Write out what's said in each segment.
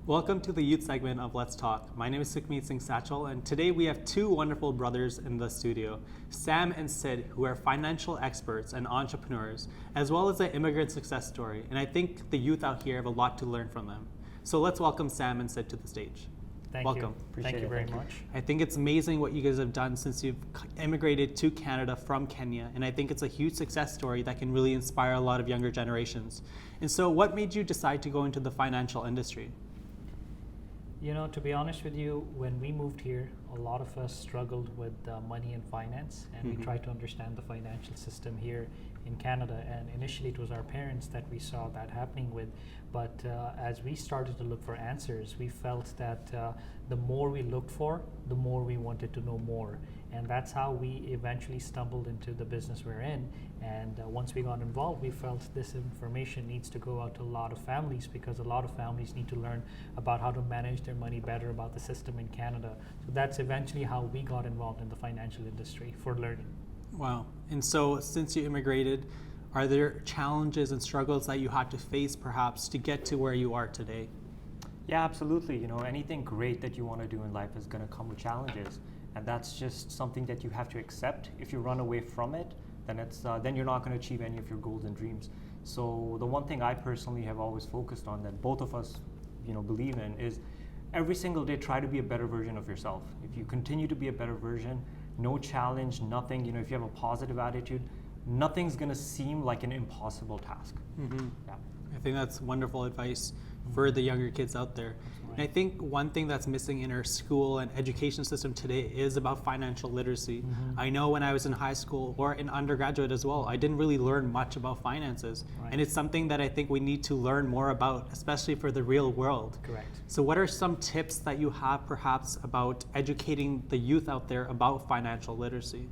Welcome to the youth segment of Let's Talk. My name is Sukhmeet Singh Satchel, and today we have two wonderful brothers in the studio, Sam and Sid, who are financial experts and entrepreneurs, as well as an immigrant success story. And I think the youth out here have a lot to learn from them. So let's welcome Sam and Sid to the stage. Welcome. Thank you very much. I think it's amazing what you guys have done since you've immigrated to Canada from Kenya, and I think it's a huge success story that can really inspire a lot of younger generations. And so what made you decide to go into the financial industry? You know, to be honest with you, when we moved here, a lot of us struggled with money and finance, and we tried to understand the financial system here in Canada. And initially, it was our parents that we saw that happening with. But as we started to look for answers, we felt that the more we looked for, the more we wanted to know more. And that's how we eventually stumbled into the business we're in. And once we got involved, we felt this information needs to go out to a lot of families, because a lot of families need to learn about how to manage their money better, about the system in Canada. So that's eventually how we got involved in the financial industry for learning. Wow. And so since you immigrated, are there challenges and struggles that you had to face perhaps to get to where you are today? Yeah, absolutely. You know, anything great that you want to do in life is going to come with challenges. And that's just something that you have to accept. If you run away from it, then you're not going to achieve any of your goals and dreams. So the one thing I personally have always focused on, that both of us, believe in, is every single day try to be a better version of yourself. If you continue to be a better version, no challenge, nothing. If you have a positive attitude, nothing's going to seem like an impossible task. Yeah. I think that's wonderful advice for the younger kids out there. And I think one thing that's missing in our school and education system today is about financial literacy. I know when I was in high school or in undergraduate as well, I didn't really learn much about finances. And it's something that I think we need to learn more about, especially for the real world. Correct. So what are some tips that you have perhaps about educating the youth out there about financial literacy?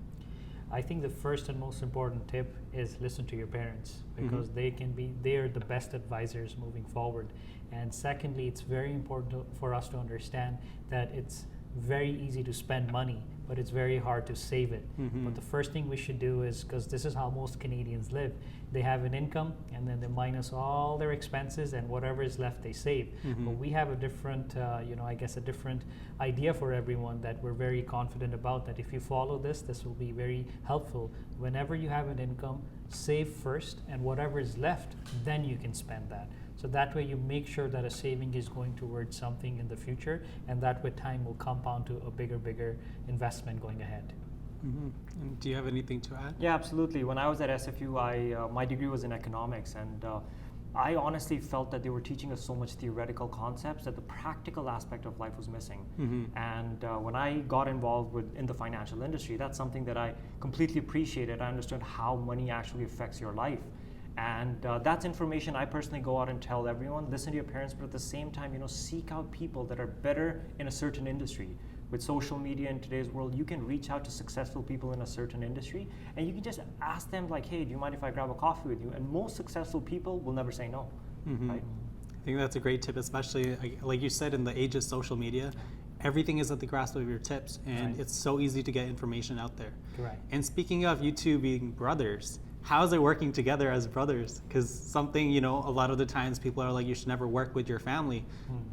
I think the first and most important tip is listen to your parents, because they are the best advisors moving forward. And secondly, it's very important for us to understand that it's very easy to spend money, but it's very hard to save it. But the first thing we should do is, because this is how most Canadians live, they have an income and then they minus all their expenses, and whatever is left they save. But we have a different, a different idea for everyone that we're very confident about, that if you follow this will be very helpful. Whenever you have an income, save first, and whatever is left, then you can spend that. So that way you make sure that a saving is going towards something in the future, and that way time will compound to a bigger investment going ahead. And do you have anything to add? Yeah, absolutely. When I was at SFU, my degree was in economics, and I honestly felt that they were teaching us so much theoretical concepts that the practical aspect of life was missing. And when I got involved in the financial industry, that's something that I completely appreciated. I understood how money actually affects your life. And that's information I personally go out and tell everyone. Listen to your parents, but at the same time, seek out people that are better in a certain industry. With social media in today's world, you can reach out to successful people in a certain industry, and you can just ask them like, hey, do you mind if I grab a coffee with you? And most successful people will never say no, right? I think that's a great tip, especially like you said, in the age of social media. Everything is at the grasp of your tips, and it's so easy to get information out there. Correct. And speaking of you two being brothers, how's it working together as brothers? Because something, a lot of the times people are like, you should never work with your family,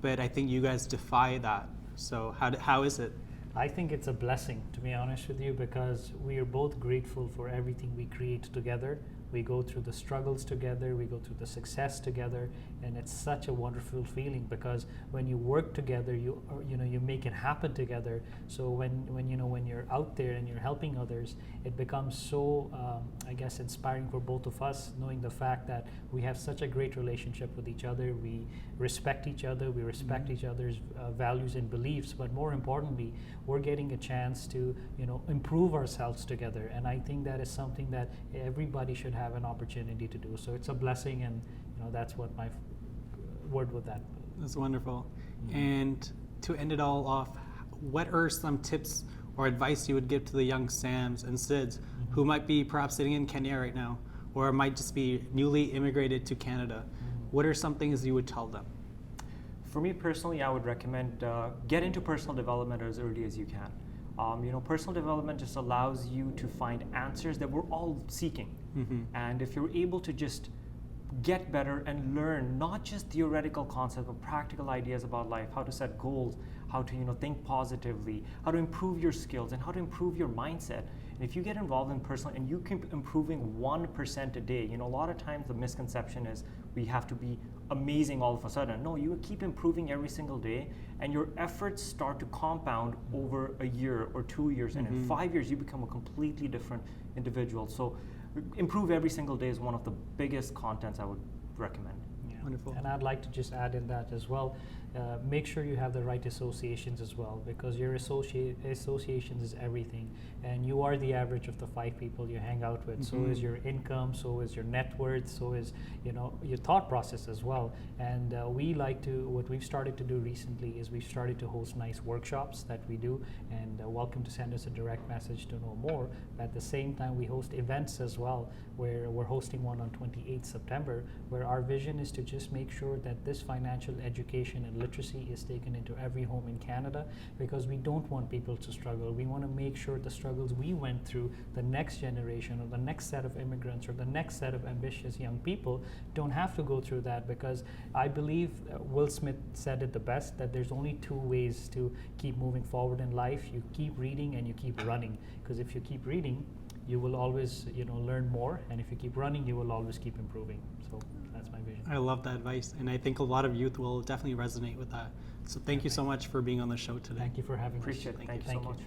but I think you guys defy that. So how is it? I think it's a blessing, to be honest with you, because we are both grateful for everything we create together. We go through the struggles together, we go through the success together, and it's such a wonderful feeling, because when you work together, you make it happen together. So when you're out there and you're helping others, it becomes so inspiring for both of us, knowing the fact that we have such a great relationship with each other. We respect each other, we respect each other's values and beliefs, but more importantly, we're getting a chance to improve ourselves together. And I think that is something that everybody should have an opportunity to do. So it's a blessing, and that's what my word with that. That's wonderful. And to end it all off, what are some tips or advice you would give to the young Sams and Sids who might be perhaps sitting in Kenya right now, or might just be newly immigrated to Canada? What are some things you would tell them? For me personally, I would recommend get into personal development as early as you can. Personal development just allows you to find answers that we're all seeking. And if you're able to just get better and learn not just theoretical concepts but practical ideas about life, how to set goals, how to think positively, how to improve your skills, and how to improve your mindset. And if you get involved in personal and you keep improving 1% a day, a lot of times the misconception is we have to be amazing all of a sudden. No, you keep improving every single day, and your efforts start to compound over a year or 2 years, and in 5 years you become a completely different individual. So improve every single day is one of the biggest contents I would recommend. Wonderful. And I'd like to just add in that as well. Make sure you have the right associations as well, because your associations is everything, and you are the average of the 5 people you hang out with. So is your income, so is your net worth, so is your thought process as well. And what we've started to do recently is we've started to host nice workshops that we do, and welcome to send us a direct message to know more. But at the same time, we host events as well, where we're hosting one on 28th September, where our vision is to just make sure that this financial education and literacy is taken into every home in Canada, because we don't want people to struggle. We want to make sure the struggles we went through, the next generation or the next set of immigrants or the next set of ambitious young people don't have to go through that, because I believe Will Smith said it the best, that there's only 2 ways to keep moving forward in life. You keep reading and you keep running, because if you keep reading, you will always learn more, and if you keep running, you will always keep improving. So that's my vision. I love that advice, and I think a lot of youth will definitely resonate with that. So thank you so much for being on the show today. Thank you for having us. Appreciate it. Thank you so much.